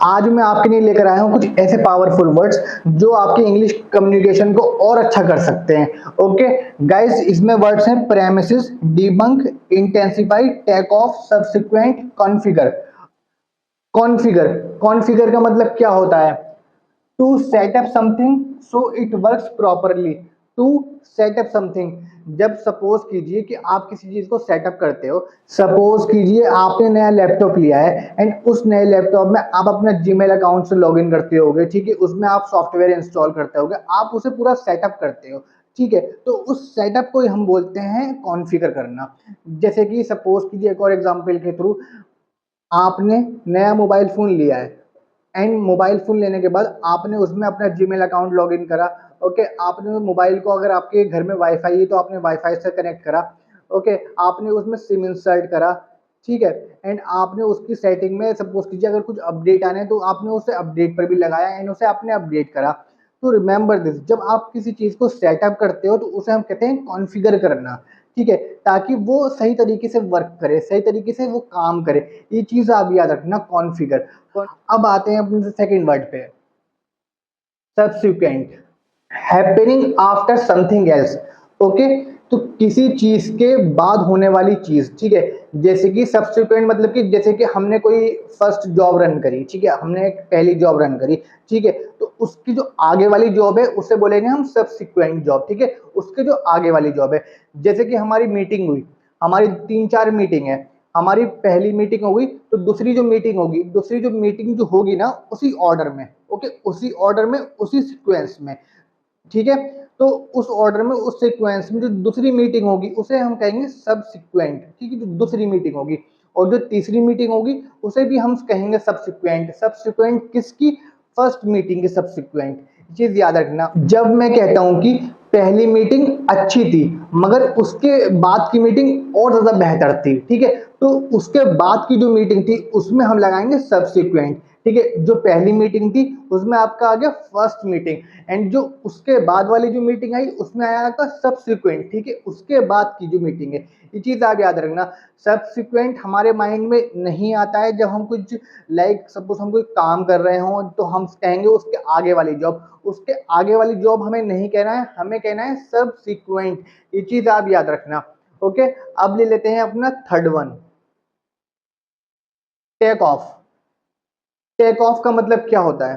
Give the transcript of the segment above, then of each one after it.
आज मैं आपके लिए लेकर आया हूँ कुछ ऐसे पावरफुल वर्ड्स जो आपकी इंग्लिश कम्युनिकेशन को और अच्छा कर सकते हैं। ओके गाइस, इसमें वर्ड्स हैं premises, debunk, intensify, take off, subsequent, configure. Configure कॉन्फ़िगर का मतलब क्या होता है? To set up something so it works properly. To set up something, जब सपोज कीजिए कि आप किसी चीज को सेटअप करते हो। सपोज कीजिए आपने नया लैपटॉप लिया है एंड उस नए लैपटॉप में आप अपना जीमेल अकाउंट से लॉगिन करते होगे, ठीक है, उसमें आप सॉफ्टवेयर इंस्टॉल करते होगे, आप उसे पूरा सेटअप करते हो, ठीक है। तो उस सेटअप को ही हम बोलते हैं कॉन्फ़िगर करना। जैसे कि सपोज कीजिए एक और एग्जांपल के थ्रू, आपने नया मोबाइल फ़ोन लिया है एंड मोबाइल फ़ोन लेने के बाद आपने उसमें अपना जीमेल अकाउंट लॉगिन करा। ओके, आपने मोबाइल को, अगर आपके घर में वाईफाई है तो आपने वाईफाई से कनेक्ट करा। ओके, आपने उसमें सिम इंसर्ट करा, ठीक है, एंड आपने उसकी सेटिंग में सपोज कीजिए अगर कुछ अपडेट आने हैं तो आपने उसे अपडेट पर भी लगाया एंड उसे आपने अपडेट करा। तो रिमेंबर दिस, जब आप किसी चीज़ को सेटअप करते हो तो उसे हम कहते हैं कॉन्फ़िगर करना, ठीक है, ताकि वो सही तरीके से वर्क करे, सही तरीके से वो काम करे। ये चीज़ आप याद रखना, कॉन्फ़िगर। अब आते हैं अपने सेकंड वर्ड पे, subsequent, happening after something else. Okay, तो किसी चीज के बाद होने वाली चीज, ठीक है। जैसे कि सब्सिक्वेंट मतलब कि जैसे कि हमने कोई फर्स्ट जॉब रन करी, ठीक है, हमने एक पहली जॉब रन करी, ठीक है, तो उसकी जो आगे वाली जॉब है उसे बोलेंगे हम सब्सिक्वेंट जॉब, ठीक है, उसके जो आगे वाली जॉब है। जैसे कि हमारी मीटिंग हुई, हमारी 3-4 मीटिंग है, हमारी पहली मीटिंग होगी तो दूसरी जो मीटिंग होगी, दूसरी जो मीटिंग जो होगी ना, उसी ऑर्डर में, ओके, उसी ऑर्डर में, उसी सीक्वेंस में, ठीक है। तो उस ऑर्डर में, उस सीक्वेंस में जो दूसरी मीटिंग होगी उसे हम कहेंगे सब्सिक्वेंट, ठीक है, जो दूसरी मीटिंग होगी। और जो तीसरी मीटिंग होगी उसे भी हम कहेंगे सब्सिक्वेंट। सब्सिक्वेंट किसकी? फर्स्ट मीटिंग की सब्सिक्वेंट। चीज याद रखना, जब मैं कहता हूं कि पहली मीटिंग अच्छी थी मगर उसके बाद की मीटिंग और ज्यादा बेहतर थी, ठीक है, तो उसके बाद की जो मीटिंग थी उसमें हम लगाएंगे सब्सिक्वेंट, ठीक है। जो पहली मीटिंग थी उसमें आपका आ गया फर्स्ट मीटिंग, एंड जो उसके बाद वाली जो मीटिंग आई उसमें आया आपका सब्सिक्वेंट, ठीक है, उसके बाद की जो मीटिंग है। ये चीज आप याद रखना। सब्सिक्वेंट हमारे माइंड में नहीं आता है जब हम कुछ लाइक सपोज हम कोई काम कर रहे हो तो हम कहेंगे उसके आगे वाली जॉब, उसके आगे वाली जॉब हमें नहीं कहना है, हमें कहना है सब्सिक्वेंट। ये चीज आप याद रखना। ओके, अब ले लेते हैं अपना third one, take off. Take off का मतलब क्या होता है?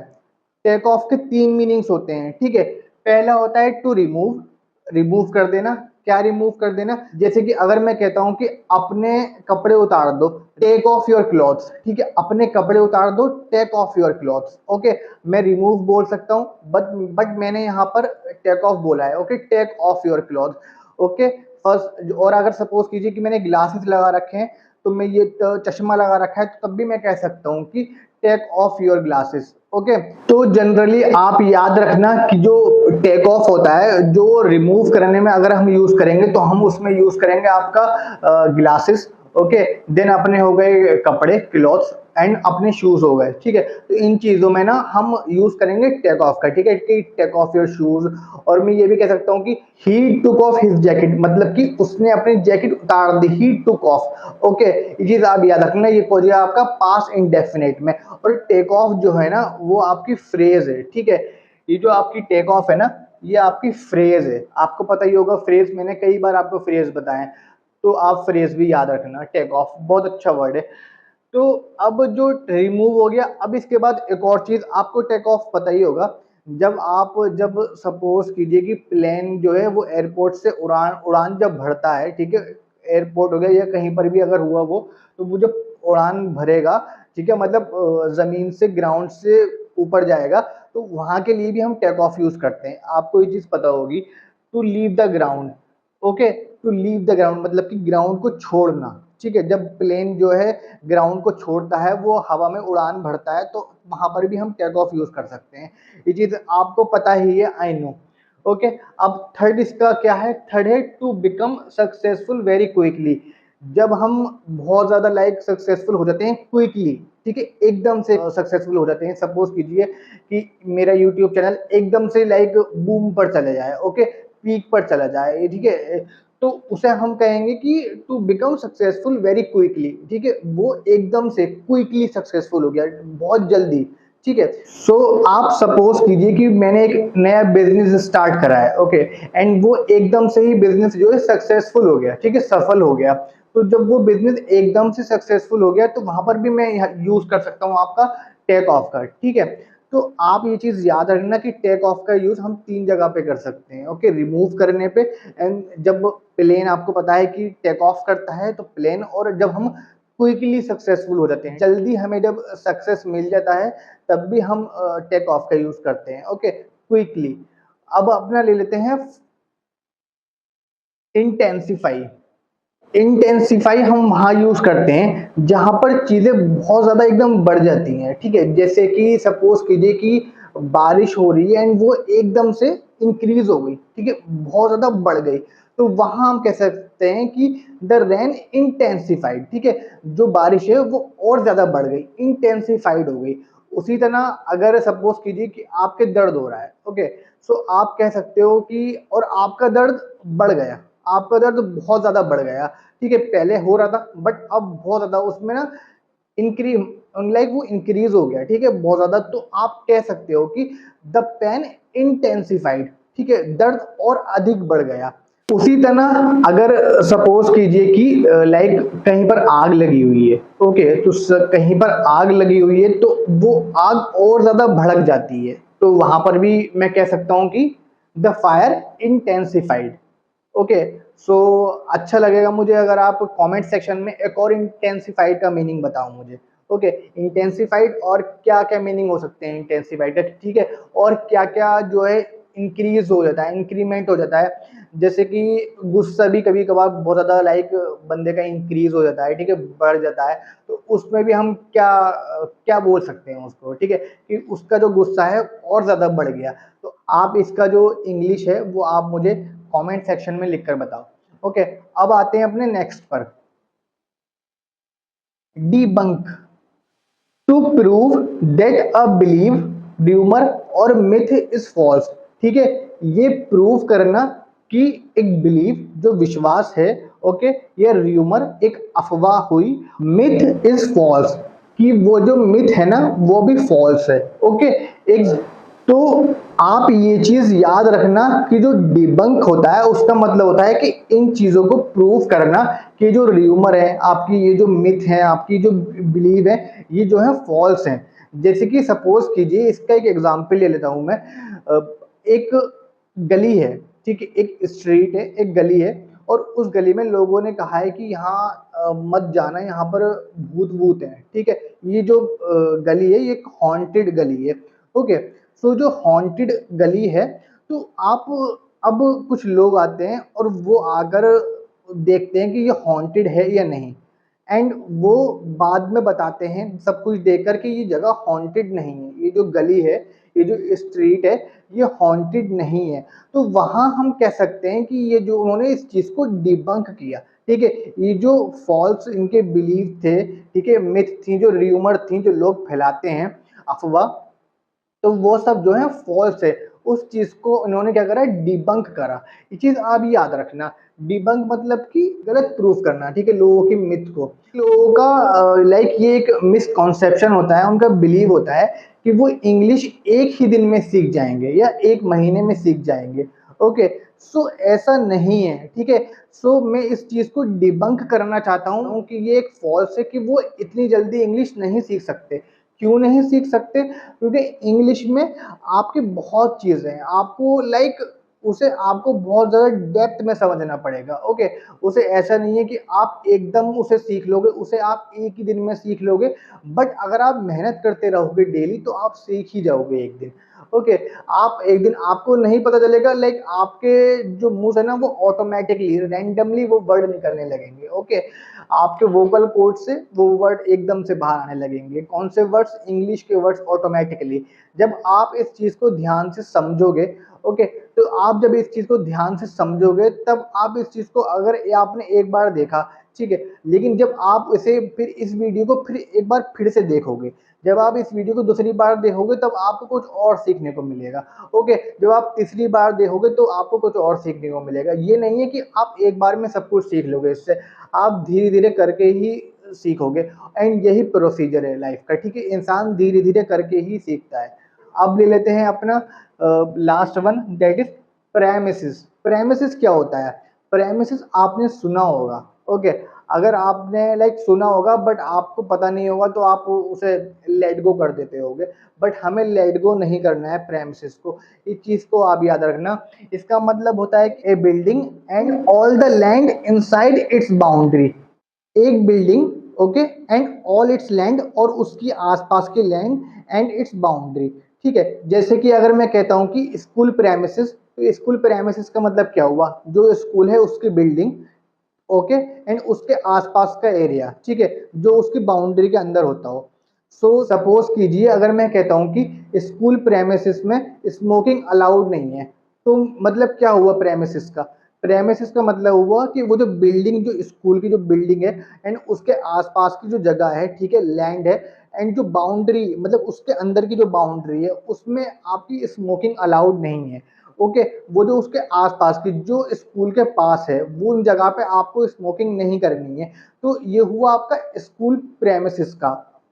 टेक ऑफ के 3 मीनिंग्स होते हैं, ठीक है। पहला होता है टू रिमूव, रिमूव कर देना। क्या रिमूव कर देना? जैसे कि अगर मैं कहता हूं कि अपने कपड़े उतार दो, टेक ऑफ योर क्लॉथ्स, ठीक है, अपने कपड़े उतार दो, take off your clothes. Okay, मैं रिमूव बोल सकता हूं बट मैंने यहां पर टेक ऑफ बोला है। Okay, take off your clothes. Okay, first. और अगर सपोज कीजिए कि मैंने ग्लासेस लगा रखे हैं, तो मैं ये चश्मा लगा रखा है, तो तब भी मैं कह सकता हूं कि take off your glasses. Okay, तो जनरली आप याद रखना कि जो टेक ऑफ होता है, जो रिमूव करने में अगर हम यूज करेंगे तो हम उसमें यूज करेंगे आपका ग्लासेस। ओके, देन अपने हो गए कपड़े, क्लॉथ्स, एंड अपने शूज हो गए, ठीक है। तो इन चीजों में ना हम यूज करेंगे टेक ऑफ का, ठीक है, कि टेक ऑफ योर शूज। और मैं ये भी कह सकता हूँ कि ही टुक ऑफ हिज जैकेट, मतलब कि उसने अपनी जैकेट उतार दी, ही टुक ऑफ। ओके, ये चीज आप याद रखना, ये हो जाएगा आपका पास्ट इंडेफिनिट में। और टेक ऑफ जो है ना वो आपकी फ्रेज है, ठीक है। ये जो आपकी टेक ऑफ है ना, ये आपकी फ्रेज है। आपको पता ही होगा फ्रेज, मैंने कई बार आपको फ्रेज बताए, तो आप फ्रेज भी याद रखना। टेक ऑफ बहुत अच्छा वर्ड है। तो अब जो रिमूव हो गया, अब इसके बाद एक और चीज आपको टेक ऑफ पता ही होगा। जब सपोज कीजिए कि प्लेन जो है वो एयरपोर्ट से उड़ान उड़ान जब भरता है, ठीक है, एयरपोर्ट हो गया या कहीं पर भी अगर हुआ वो, तो वो जब उड़ान भरेगा, ठीक है, मतलब जमीन से, ग्राउंड से ऊपर जाएगा, तो वहां के लिए भी हम टेक ऑफ यूज करते हैं। आपको ये चीज पता होगी, to leave the ground. Okay, to leave the ground मतलब कि ग्राउंड को छोड़ना, ठीक है। जब प्लेन जो है ग्राउंड को छोड़ता है, वो हवा में उड़ान भरता है, तो वहां पर भी हम टेक ऑफ यूज कर सकते हैं। ये चीज आपको पता ही है, आई नो। ओके, अब थर्ड इसका क्या है? थर्ड है to become successful very quickly. जब हम बहुत ज्यादा लाइक सक्सेसफुल हो जाते हैं क्विकली, ठीक है, एकदम से सक्सेसफुल हो जाते हैं। सपोज कीजिए कि मेरा यूट्यूब चैनल एकदम से लाइक बूम पर चले जाए, ओके, पीक पर चला जाए, ठीक है, तो उसे हम कहेंगे कि to become successful very quickly, ठीक है, वो एकदम से क्विकली सक्सेसफुल हो गया, बहुत जल्दी, ठीक है। सो आप सपोज कीजिए कि मैंने एक नया बिजनेस स्टार्ट करा है, ओके, एंड वो एकदम से ही बिजनेस जो है सक्सेसफुल हो गया, ठीक है, सफल हो गया। तो जब वो बिजनेस एकदम से सक्सेसफुल हो गया तो वहां पर भी मैं यूज कर सकता हूँ आपका टेक ऑफ का, ठीक है। तो आप ये चीज याद रखना कि टेक ऑफ का यूज हम 3 जगह पे कर सकते हैं, ओके, रिमूव करने पे, एंड जब प्लेन आपको पता है कि टेक ऑफ करता है तो प्लेन, और जब हम क्विकली सक्सेसफुल हो जाते हैं, जल्दी हमें जब सक्सेस मिल जाता है तब भी हम टेक ऑफ का यूज करते हैं, ओके, क्विकली। अब अपना ले लेते हैं इंटेंसिफाई। इंटेंसिफाई हम वहां यूज करते हैं जहां पर चीजें बहुत ज्यादा एकदम बढ़ जाती हैं, ठीक है, जैसे कि सपोज कीजिए कि बारिश हो रही है एंड वो एकदम से इंक्रीज हो गई, ठीक है, बहुत ज्यादा बढ़ गई, तो वहां हम कह सकते हैं कि द रेन इंटेंसिफाइड, ठीक है, जो बारिश है वो और ज्यादा बढ़ गई, इंटेंसिफाइड हो गई। उसी तरह अगर सपोज कीजिए कि आपके दर्द हो रहा है, ओके, सो आप कह सकते हो कि और आपका दर्द बढ़ गया, आपका दर्द बहुत ज्यादा बढ़ गया, ठीक है, पहले हो रहा था बट अब बहुत ज्यादा उसमें ना इंक्रीज, लाइक वो इंक्रीज हो गया, ठीक है, बहुत ज्यादा, तो आप कह सकते हो कि द पेन इंटेंसिफाइड, ठीक है, दर्द और अधिक बढ़ गया। उसी तरह अगर सपोज कीजिए कि लाइक कहीं पर आग लगी हुई है, ओके, तो कहीं पर आग लगी हुई है तो वो आग और ज्यादा भड़क जाती है, तो वहां पर भी मैं कह सकता हूं कि द फायर इंटेंसिफाइड, ओके। सो अच्छा लगेगा मुझे अगर आप कमेंट सेक्शन में एक और इंटेंसिफाइड का मीनिंग बताओ मुझे, ओके, इंटेंसिफाइड और क्या क्या मीनिंग हो सकते हैं इंटेंसिफाइड का, ठीक है, और क्या क्या जो है इंक्रीज हो जाता है, इंक्रीमेंट हो जाता है, जैसे कि गुस्सा भी कभी कभार बहुत ज्यादा लाइक बंदे का इंक्रीज हो जाता है, ठीक है, बढ़ जाता है, तो उसमें भी हम क्या क्या बोल सकते हैं उसको, ठीक है, कि उसका जो गुस्सा है और ज्यादा बढ़ गया। तो आप इसका जो इंग्लिश है वो आप मुझे कमेंट सेक्शन में लिखकर बताओ, ओके। अब आते हैं अपने नेक्स्ट पर, debunk, to prove that a believe, rumour और मिथ इज फॉल्स, ठीक है, ये प्रूव करना कि एक बिलीव जो विश्वास है, ओके, ये र्यूमर एक अफवाह हुई, मिथ इज फॉल्स, कि वो जो मिथ है ना वो भी फॉल्स है, ओके। एक तो आप ये चीज याद रखना कि जो डिबंक होता है उसका मतलब होता है कि इन चीजों को प्रूव करना कि जो र्यूमर है आपकी, ये जो मिथ है आपकी, जो बिलीव है, ये जो है फॉल्स है। जैसे कि सपोज कीजिए, इसका एक एग्जांपल ले लेता हूं मैं, एक गली है, ठीक है, एक स्ट्रीट है, एक गली है, और उस गली में लोगों ने कहा है कि यहाँ मत जाना, यहाँ पर भूत भूत है, ठीक है, ये जो गली है ये एक हॉन्टेड गली है, ओके। सो जो हॉन्टेड गली है, तो आप अब कुछ लोग आते हैं और वो आकर देखते हैं कि ये हॉन्टेड है या नहीं, एंड वो बाद में बताते हैं सब कुछ देखकर कि ये जगह हॉन्टेड नहीं है, ये जो गली है, ये जो स्ट्रीट है, ये हॉन्टेड नहीं है। तो वहां हम कह सकते हैं कि ये जो उन्होंने इस चीज को डिबंक किया, ठीक है, ये जो फॉल्स इनके बिलीव थे, ठीक है, मिथ थी, जो र्यूमर थी, जो लोग फैलाते हैं अफवाह, तो वो सब जो है फॉल्स है, उस चीज को इन्होंने क्या करा, डिबंक करा। ये चीज आप याद रखना, डिबंक मतलब कि गलत प्रूफ करना, ठीक है, लोगों की मिथ को, लोगों का लाइक ये एक मिसकॉन्सेप्शन होता है, उनका बिलीव होता है कि वो इंग्लिश एक ही दिन में सीख जाएंगे या एक महीने में सीख जाएंगे, ओके। सो ऐसा नहीं है, ठीक है। सो मैं इस चीज को डिबंक करना चाहता हूँ कि ये एक फॉल्स है कि वो इतनी जल्दी इंग्लिश नहीं सीख सकते। क्यों नहीं सीख सकते? क्योंकि इंग्लिश में आपकी बहुत चीजें हैं, आपको लाइक उसे आपको बहुत ज्यादा डेप्थ में समझना पड़ेगा, ओके। उसे ऐसा नहीं है कि आप एकदम उसे सीख लोगे, उसे आप एक ही दिन में सीख लोगे, बट अगर आप मेहनत करते रहोगे डेली तो आप सीख ही जाओगे एक दिन, ओके। आप एक दिन आपको नहीं पता चलेगा, लाइक आपके जो मुंह से ना वो ऑटोमेटिकली रैंडमली वो वर्ड निकलने लगेंगे, ओके। आपके वोकल कोड से वो वर्ड एकदम से बाहर आने लगेंगे, कौन से वर्ड्स, इंग्लिश के वर्ड्स ऑटोमेटिकली, जब आप इस चीज को ध्यान से समझोगे, ओके। तो आप जब इस चीज को ध्यान से समझोगे तब आप इस चीज को, अगर आपने एक बार देखा, ठीक है। लेकिन जब आप इसे फिर इस वीडियो को फिर एक बार फिर से देखोगे, जब आप इस वीडियो को दूसरी बार देखोगे तब आपको कुछ और सीखने को मिलेगा। ओके, जब आप तीसरी बार देखोगे तो आपको कुछ और सीखने को मिलेगा। ये नहीं है कि आप एक बार में सब कुछ सीख लोगे इससे, आप धीरे धीरे करके ही सीखोगे। एंड यही प्रोसीजर है लाइफ का, ठीक है। इंसान धीरे धीरे करके ही सीखता है। अब ले लेते हैं अपना last one, that is premises. Premises क्या होता है? प्रेमिसेस आपने सुना होगा, ओके। अगर आपने लाइक सुना होगा बट आपको पता नहीं होगा तो आप उसे लेट गो कर देते होगे, बट हमें लेट गो नहीं करना है प्रेमिसेस को। इस चीज को आप याद रखना। इसका मतलब होता है a building and all the land inside its boundary. एक building, okay, and all its land, और उसकी आसपास की लैंड एंड इट्स बाउंड्री, ठीक है। जैसे कि अगर मैं कहता हूं कि स्कूल प्रेमिसेस, तो स्कूल प्रेमिसेस का मतलब क्या हुआ? जो स्कूल है उसकी बिल्डिंग, ओके, एंड उसके आसपास का एरिया, ठीक है, जो उसकी बाउंड्री के अंदर होता हो। सो सपोज कीजिए अगर मैं कहता हूं कि स्कूल प्रेमिसेस में स्मोकिंग अलाउड नहीं है, तो मतलब क्या हुआ प्रेमिसेस का? प्रेमिसेस का मतलब हुआ कि वो जो बिल्डिंग, जो स्कूल की जो बिल्डिंग है एंड उसके आसपास की जो जगह है, ठीक है, लैंड है, एंड जो बाउंड्री मतलब उसके अंदर की जो बाउंड्री है उसमें आपकी स्मोकिंग अलाउड नहीं है, ओके। वो जो उसके आसपास की जो स्कूल के पास है वो उन जगह पे आपको स्मोकिंग नहीं करनी है। तो ये हुआ आपका स्कूल प्रेमिसेस का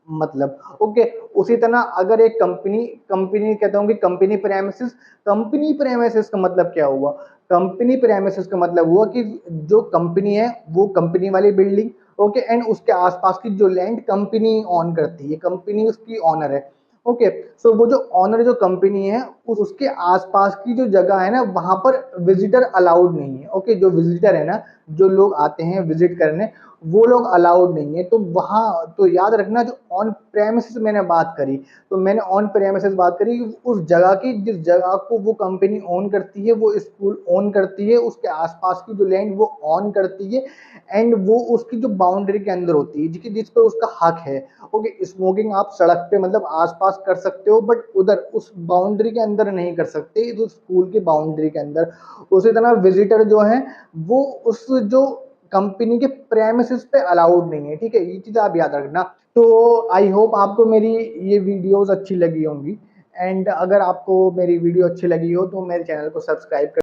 मतलब, ओके। उसी तरह अगर एक कंपनी, कंपनी कहता हूँ कि कंपनी प्रेमिसेस का मतलब क्या हुआ? कंपनी प्रेमिसेस का मतलब हुआ कि जो कंपनी है वो कंपनी वाली बिल्डिंग, ओके, एंड उसके आसपास की जो लैंड कंपनी ऑन करती है, कंपनी उसकी ऑनर है, ओके। सो वो जो ऑनर जो कंपनी है उसके आसपास की जो जगह है ना वहां पर विजिटर अलाउड नहीं है, ओके। जो विजिटर है ना, जो लोग आते हैं विजिट करने, वो लोग अलाउड नहीं है। तो वहां, तो याद रखना, जो ऑन प्रेमिसेस मैंने बात करी, तो मैंने ऑन प्रेमिसेस बात करी उस जगह की जिस जगह को वो कंपनी ऑन करती है, वो स्कूल ऑन करती है, उसके आसपास की जो लैंड वो ऑन करती है, एंड वो उसकी जो बाउंड्री के अंदर होती है, जिस पर उसका हक है, ओके। स्मोकिंग आप सड़क पे मतलब आसपास कर सकते हो, बट उधर उस बाउंड्री के अंदर नहीं कर सकते, तो स्कूल की बाउंड्री के अंदर। उसी तरह विजिटर जो है वो उस जो कंपनी के प्रेमिसेस पे अलाउड नहीं है, ठीक है। ये चीज आप याद रखना। तो आई होप आपको मेरी ये वीडियोस अच्छी लगी होंगी, एंड अगर आपको मेरी वीडियो अच्छी लगी हो तो मेरे चैनल को सब्सक्राइब कर